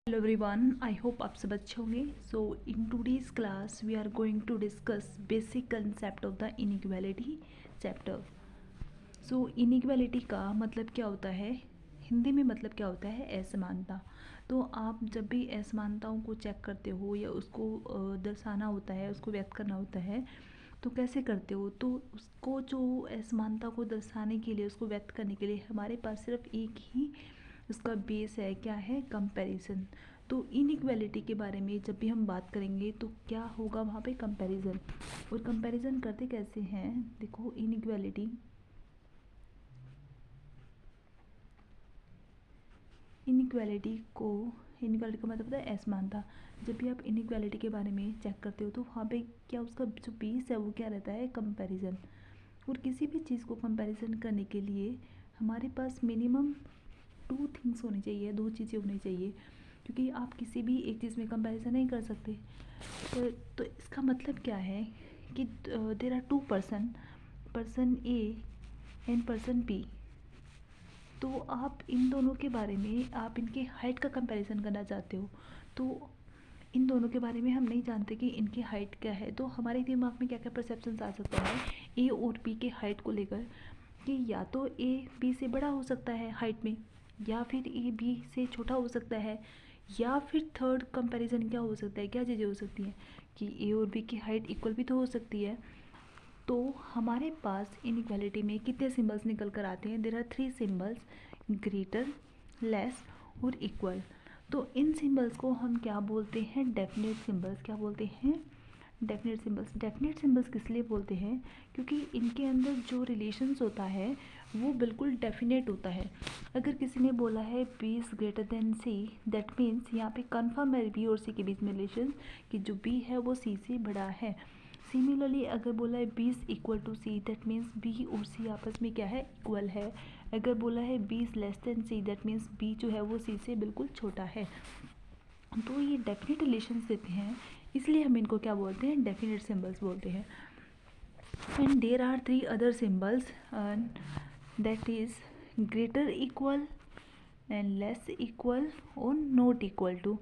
Hello everyone, I hope आप सब अच्छे होंगे। So in today's class we are going to discuss basic concept of the inequality chapter. So inequality का मतलब क्या होता है, हिंदी में मतलब क्या होता है, असमानता। तो आप जब भी असमानताओं को चेक करते हो या उसको दर्शाना होता है, उसको व्यक्त करना होता है, तो कैसे करते हो? तो उसको जो असमानता को दर्शाने के लिए, उसको व्यक्त करने के लिए हमारे पास सिर्फ एक ही उसका बेस है, क्या है? कंपैरिजन। तो इनइक्वालिटी के बारे में जब भी हम बात करेंगे तो क्या होगा वहाँ पे? कंपैरिजन। और कंपैरिजन करते कैसे हैं? देखो, इनइक्वालिटी का मतलब होता है असमानता। जब भी आप इनइक्वालिटी के बारे में चेक करते हो तो वहाँ पे क्या उसका जो बेस है वो क्या रहता है? कंपैरिजन। और किसी भी चीज़ को कंपैरिजन करने के लिए हमारे पास मिनिमम टू थिंग्स होनी चाहिए, दो चीज़ें होनी चाहिए, क्योंकि आप किसी भी एक चीज़ में कंपैरिजन नहीं कर सकते। तो इसका मतलब क्या है कि there are two person A and person B. तो आप इन दोनों के बारे में, आप इनके हाइट का कंपैरिजन करना चाहते हो, तो इन दोनों के बारे में हम नहीं जानते कि इनकी हाइट क्या है। तो हमारे दिमाग में क्या क्या परसेप्शन आ सकता है ए और बी के हाइट को लेकर, कि या तो ए बी से बड़ा हो सकता है हाइट में, या फिर ए बी से छोटा हो सकता है, या फिर थर्ड कंपैरिजन क्या हो सकता है, क्या चीज़ें हो सकती हैं कि ए और बी की हाइट इक्वल भी तो हो सकती है। तो हमारे पास इनइक्वालिटी में कितने सिंबल्स निकल कर आते हैं? There are three symbols, greater, less और इक्वल। तो इन सिंबल्स को हम क्या बोलते हैं? Definite symbols. क्या बोलते हैं? Definite symbols. डेफिनेट सिंबल्स किस लिए बोलते हैं? क्योंकि इनके अंदर जो रिलेशंस होता है वो बिल्कुल डेफिनेट होता है। अगर किसी ने बोला है B is greater than C, that means यहाँ पे कन्फर्म है बी और सी के बीच में रिलेशन, कि जो बी है वो सी से बड़ा है। सिमिलरली अगर बोला है B is equal to C, that means B और सी आपस में क्या है? इक्वल है। अगर बोला है B is less than C, that means B जो है वो सी से बिल्कुल छोटा है। तो ये डेफिनेट रिलेशंस देते हैं, इसलिए हम इनको क्या बोलते हैं? डेफिनेट सिंबल्स बोलते हैं। And there are three other symbols, that is greater equal and less equal और नॉट इक्वल टू।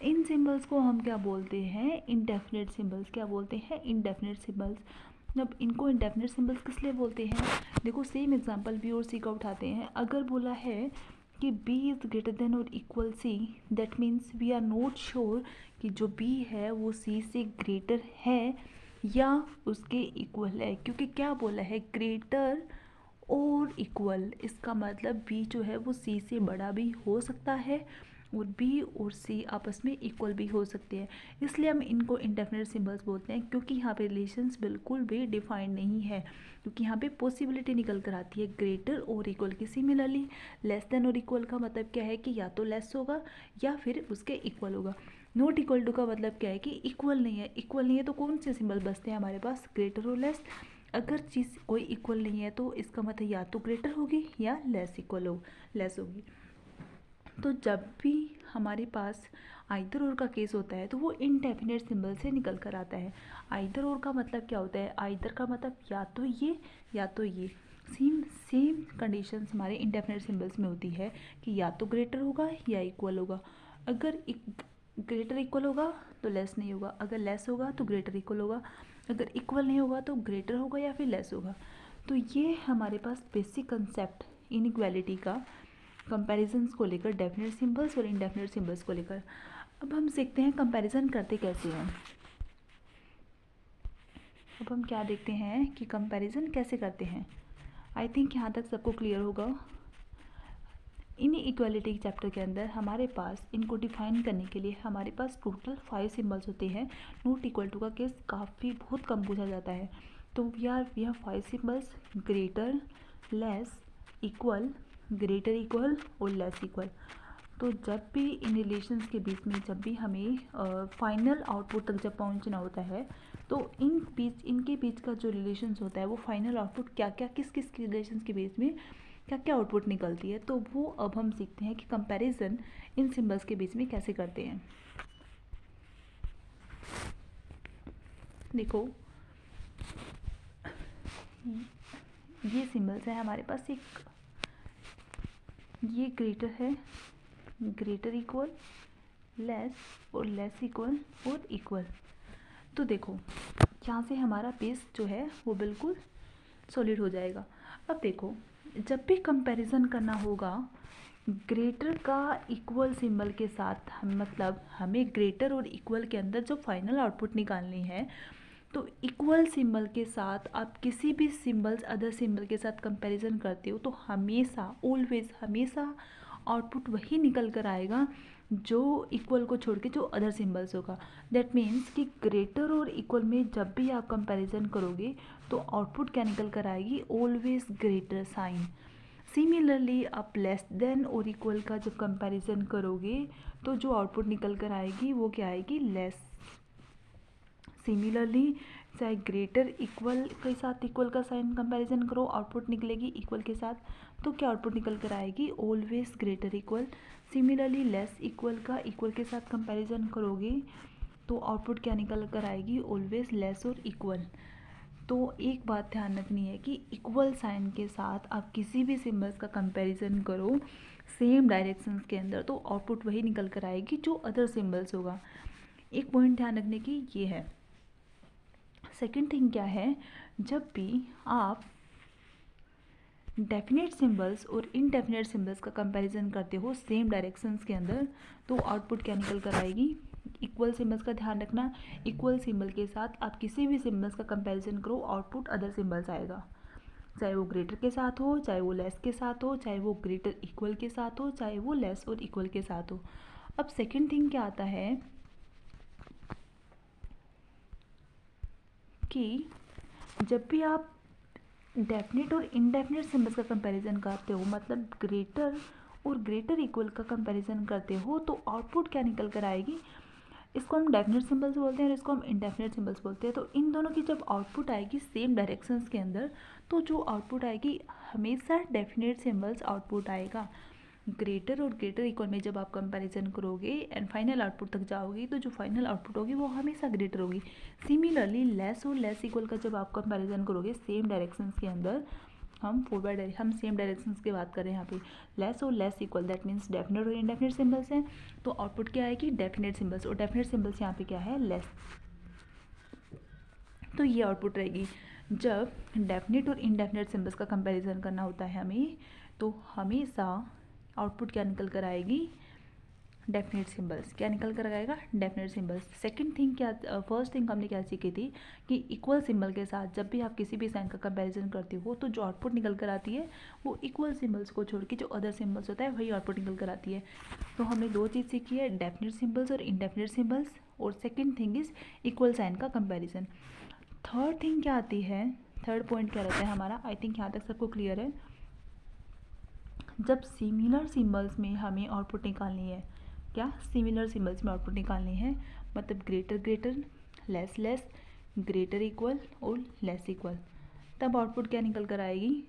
इन सिंबल्स को हम क्या बोलते हैं? Indefinite symbols. क्या बोलते हैं? Indefinite symbols. अब इनको इनडेफिनेट सिंबल्स किस लिए बोलते हैं? देखो, सेम एग्जांपल बी और सी का उठाते हैं। अगर बोला है कि बी इज़ ग्रेटर देन और equal C, that means we are not sure कि जो बी है वो सी से ग्रेटर है या उसके इक्वल है, क्योंकि क्या बोला है? ग्रेटर और इक्वल। इसका मतलब बी जो है वो सी से बड़ा भी हो सकता है और बी और सी आपस में इक्वल भी हो सकते हैं। इसलिए हम इनको इंडेफिनेट सिंबल्स बोलते हैं, क्योंकि यहाँ पे रिलेशंस बिल्कुल भी डिफाइंड नहीं है, क्योंकि यहाँ पे पॉसिबिलिटी निकल कर आती है ग्रेटर और इक्वल की। सिमिलरली लेस देन और इक्वल का मतलब क्या है? कि या तो लेस होगा या फिर उसके इक्वल होगा। नॉट इक्वल टू का मतलब क्या है? कि इक्वल नहीं है। इक्वल नहीं है तो कौन से सिंबल बचते हैं हमारे पास? ग्रेटर और लेस। अगर चीज़ कोई इक्वल नहीं है तो इसका मतलब या तो ग्रेटर होगी या लेस होगी। तो जब भी हमारे पास आइदर और का केस होता है तो वो इनडेफिनेट सिंबल से निकल कर आता है। आइदर और का मतलब क्या होता है? आइदर का मतलब या तो ये या तो ये। सेम सेम कंडीशंस हमारे इनडेफिनेट सिंबल्स में होती है कि या तो ग्रेटर होगा या इक्वल होगा। अगर ग्रेटर इक्वल होगा तो लेस नहीं होगा, अगर लेस होगा तो ग्रेटर इक्वल होगा, अगर इक्वल नहीं होगा तो ग्रेटर होगा या फिर लेस होगा। तो ये हमारे पास बेसिक कंसेप्ट इनइक्वालिटी का, कंपैरिजंस को लेकर, डेफिनेट सिंबल्स और इनडेफिनेट सिंबल्स को लेकर। अब हम सीखते हैं कंपैरिजन करते कैसे हैं। अब हम क्या देखते हैं कि कंपैरिजन कैसे करते हैं। आई थिंक यहाँ तक सबको क्लियर होगा। इन इक्वालिटी चैप्टर के अंदर हमारे पास इनको डिफाइन करने के लिए हमारे पास टोटल 5 सिंबल्स होते हैं। नॉट इक्वल टू का केस काफ़ी बहुत कम पूछा जाता है। तो we have 5 symbols: greater, less, equal, greater equal और लेस इक्वल। तो जब भी इन रिलेशंस के बीच में, जब भी हमें फाइनल आउटपुट तक जब पहुंचना होता है, तो इनके बीच का जो रिलेशंस होता है वो फाइनल आउटपुट क्या क्या, किस किस रिलेशंस के बीच में क्या क्या आउटपुट निकलती है, तो वो अब हम सीखते हैं कि कंपैरिजन इन सिंबल्स के बीच में कैसे करते हैं। देखो, ये सिंबल्स है हमारे पास। एक ये ग्रेटर है, ग्रेटर इक्वल, लेस और लेस इक्वल और इक्वल। तो देखो यहाँ से हमारा बेस जो है वो बिल्कुल सॉलिड हो जाएगा। अब देखो जब भी कंपैरिजन करना होगा ग्रेटर का इक्वल सिंबल के साथ, मतलब हमें ग्रेटर और इक्वल के अंदर जो फाइनल आउटपुट निकालनी है, तो इक्वल सिंबल के साथ आप किसी भी सिंबल्स अदर सिंबल के साथ कंपैरिजन करते हो तो हमेशा ऑलवेज हमेशा आउटपुट वही निकल कर आएगा जो इक्वल को छोड़ के जो अदर सिंबल्स होगा। दैट मीन्स कि ग्रेटर और इक्वल में जब भी आप कंपैरिजन करोगे तो आउटपुट क्या निकल कर आएगी, ऑलवेज ग्रेटर साइन। सिमिलरली आप लेस देन और इक्वल का जब कंपैरिजन करोगे तो जो आउटपुट निकल कर आएगी वो क्या आएगी, लेस। सिमिलरली चाहे ग्रेटर इक्वल के साथ इक्वल का साइन कंपैरिजन करो आउटपुट निकलेगी इक्वल के साथ, तो क्या आउटपुट निकल कर आएगी, always greater equal. Similarly less equal का इक्वल के साथ कंपैरिजन करोगे तो आउटपुट क्या निकल कर आएगी, ऑलवेज लेस और इक्वल। तो एक बात ध्यान रखनी है कि इक्वल साइन के साथ आप किसी भी सिंबल्स का कंपैरिजन करो सेम डायरेक्शंस के अंदर तो आउटपुट वही निकल कर आएगी जो अदर सिंबल्स होगा। एक पॉइंट ध्यान रखने की ये है। सेकंड थिंग क्या है, जब भी आप डेफिनेट सिंबल्स और इनडेफिनेट सिंबल्स का कंपैरिजन करते हो सेम डायरेक्शंस के अंदर तो आउटपुट क्या निकल कर आएगी, इक्वल सिंबल्स का ध्यान रखना। इक्वल सिंबल के साथ आप किसी भी सिंबल्स का कंपैरिजन करो आउटपुट अदर सिंबल्स आएगा, चाहे वो ग्रेटर के साथ हो, चाहे वो लेस के साथ हो, चाहे वो ग्रेटर इक्वल के साथ हो, चाहे वो लेस और इक्वल के साथ हो। अब सेकंड थिंग क्या आता है कि जब भी आप डेफिनेट और इनडेफिनेट सिंबल्स का कंपैरिजन करते हो, मतलब ग्रेटर और ग्रेटर इक्वल का कंपैरिजन करते हो तो आउटपुट क्या निकल कर आएगी, इसको हम डेफिनेट सिंबल्स बोलते हैं और इसको हम इनडेफिनेट सिंबल्स बोलते हैं। तो इन दोनों की जब आउटपुट आएगी सेम डायरेक्शंस के अंदर तो जो आउटपुट आएगी हमेशा डेफिनेट सिंबल्स आउटपुट आएगा। ग्रेटर और ग्रेटर इक्वल में जब आप कंपैरिजन करोगे एंड फाइनल आउटपुट तक जाओगे तो जो फाइनल आउटपुट होगी वो हमेशा ग्रेटर होगी। सिमिलरली लेस और लेस इक्वल का जब आप कंपैरिजन करोगे सेम डायरेक्शंस के अंदर, हम हम सेम डायरेक्शंस की बात करें यहाँ पे, लेस और less equal that means definite और इनडेफिनेट सिंबल्स हैं तो आउटपुट क्या आएगी, डेफिनेट सिंबल्स। और डेफिनेट सिंबल्स यहाँ पे क्या है, लेस। तो ये आउटपुट रहेगी। जब डेफिनेट और इनडेफिनेट सिंबल्स का कंपैरिजन करना होता है हमें तो हमेशा आउटपुट क्या निकल कर आएगी, डेफिनेट सिंबल्स। क्या निकल कर आएगा, डेफिनेट सिंबल्स। सेकंड थिंग क्या, फर्स्ट थिंग हमने क्या सीखी थी कि इक्वल सिंबल के साथ जब भी आप किसी भी साइन का कंपैरिजन करते हो तो जो आउटपुट निकल कर आती है वो इक्वल सिंबल्स को छोड़ के जो अदर सिंबल्स होता है वही आउटपुट निकल कर आती है। तो हमने दो चीज़ सीखी है, डेफिनेट सिंबल्स और इनडेफिनेट सिंबल्स, और second thing is equal sign का कंपेरिजन। थर्ड थिंग क्या आती है, थर्ड पॉइंट क्या रहता है हमारा, आई थिंक यहाँ तक सबको क्लियर है। जब सिमिलर सिंबल्स में हमें आउटपुट निकालनी है, क्या सिमिलर सिंबल्स में आउटपुट निकालनी है, मतलब greater greater, less less, greater equal और लेस इक्वल, तब आउटपुट क्या निकल कर आएगी,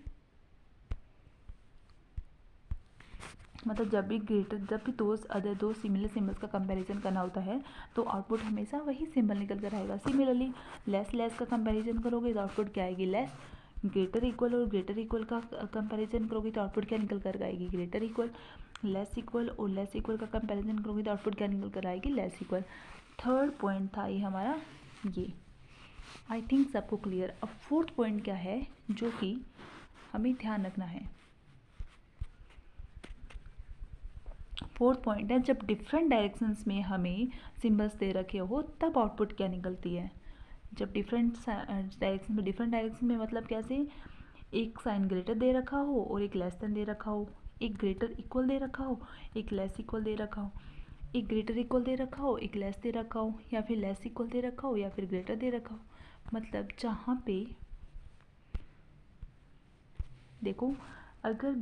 मतलब जब भी दो सिमिलर सिंबल्स का कंपैरिजन करना होता है तो आउटपुट हमेशा वही सिंबल निकल कर आएगा। सिमिलरली लेस लेस का कंपैरिजन करोगे तो आउटपुट क्या आएगी, लेस। ग्रेटर इक्वल और ग्रेटर इक्वल का कंपैरिजन करोगे तो आउटपुट क्या निकल कर आएगी, ग्रेटर इक्वल। लेस इक्वल और लेस इक्वल का कंपैरिजन करोगे तो आउटपुट क्या निकल कर आएगी, लेस इक्वल। थर्ड पॉइंट था ये हमारा, ये आई थिंक सबको क्लियर। अब फोर्थ पॉइंट क्या है जो कि हमें ध्यान रखना है, फोर्थ पॉइंट है जब डिफरेंट डायरेक्शंस में हमें सिंबल्स दे रखे हो तब आउटपुट क्या निकलती है। जब डिफरेंट डायरेक्शन में मतलब कैसे, एक साइन ग्रेटर दे रखा हो और एक लेस देन दे रखा हो, एक ग्रेटर इक्वल दे रखा हो, एक लेस इक्वल दे रखा हो, एक ग्रेटर इक्वल दे रखा हो, एक लेस दे रखा हो, या फिर लेस इक्वल दे रखा हो या फिर ग्रेटर दे रखा हो। मतलब जहाँ पे देखो अगर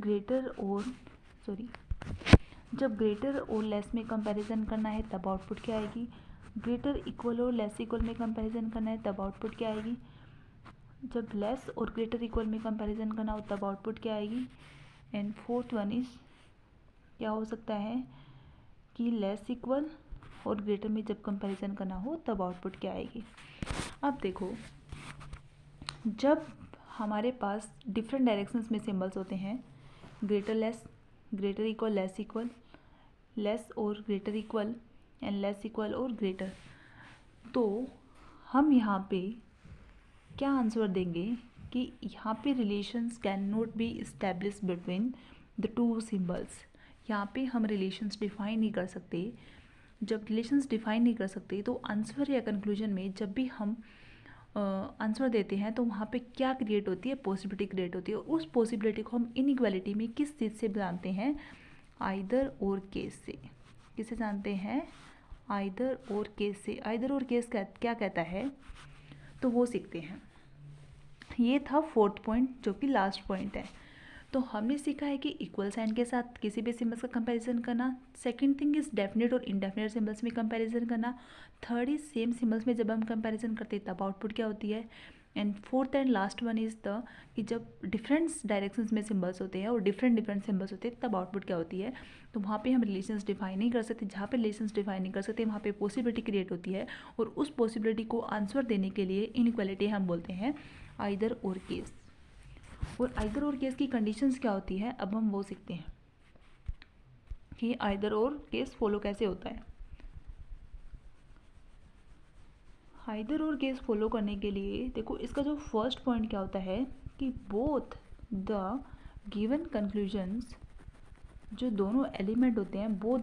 जब ग्रेटर और लेस में कंपैरिजन करना है तब आउटपुट क्या आएगी, ग्रेटर इक्वल और लेस इक्वल में कंपैरिजन करना है तब आउटपुट क्या आएगी, जब लेस और ग्रेटर इक्वल में कंपैरिजन करना हो तब आउटपुट क्या आएगी। एंड फोर्थ वन इज क्या हो सकता है कि लेस इक्वल और ग्रेटर में जब कंपैरिजन करना हो तब आउटपुट क्या आएगी। अब देखो जब हमारे पास डिफरेंट डायरेक्शंस में सिंबल्स होते हैं, greater less, greater equal less equal, less और greater equal, and less equal और ग्रेटर। तो हम यहाँ पे क्या आंसर देंगे कि यहाँ पे relations can not be establish between the two symbols. यहाँ पे हम रिलेशंस डिफाइन नहीं कर सकते। जब रिलेशंस डिफाइन नहीं कर सकते तो आंसर या कंक्लूजन में जब भी हम आंसर देते हैं तो वहाँ पे क्या क्रिएट होती है, पॉसिबिलिटी क्रिएट होती है। उस पॉसिबिलिटी को हम इनइक्वालिटी में किस चीज़ से जानते हैं, आइदर और केस से। किसे जानते हैं, आइदर और केस से। आइदर और केस क्या कहता है तो वो सीखते हैं। ये था फोर्थ पॉइंट जो कि लास्ट पॉइंट है। तो हमने सीखा है कि इक्वल साइन के साथ किसी भी सिम्बल्स का कंपैरिजन करना। सेकंड थिंग इज डेफिनेट और इनडेफिनेट सिम्बल्स में कंपैरिजन करना। थर्ड इज सेम सिम्बल्स में जब हम कंपैरिजन करते हैं तब आउटपुट क्या होती है। And fourth and last one is the कि जब डिफरेंट डायरेक्शंस में सिम्बल्स होते हैं और डिफरेंट सिम्बल्स होते हैं तब आउटपुट क्या होती है। तो वहाँ पे हम रिलेशंस डिफाइन नहीं कर सकते। जहाँ पे रिलेशंस डिफाइन नहीं कर सकते वहाँ पे पॉसिबिलिटी क्रिएट होती है और उस पॉसिबिलिटी को आंसर देने के लिए इनइक्वालिटी हम बोलते हैं आइदर और केस। और आइदर और केस की कंडीशंस क्या होती है अब हम वो सीखते हैं कि आइदर और केस फॉलो कैसे होता है। आइदर और केस फॉलो करने के लिए देखो इसका जो फर्स्ट पॉइंट क्या होता है कि बोथ द गिवन कंक्लूजन्स, जो दोनों एलिमेंट होते हैं बोथ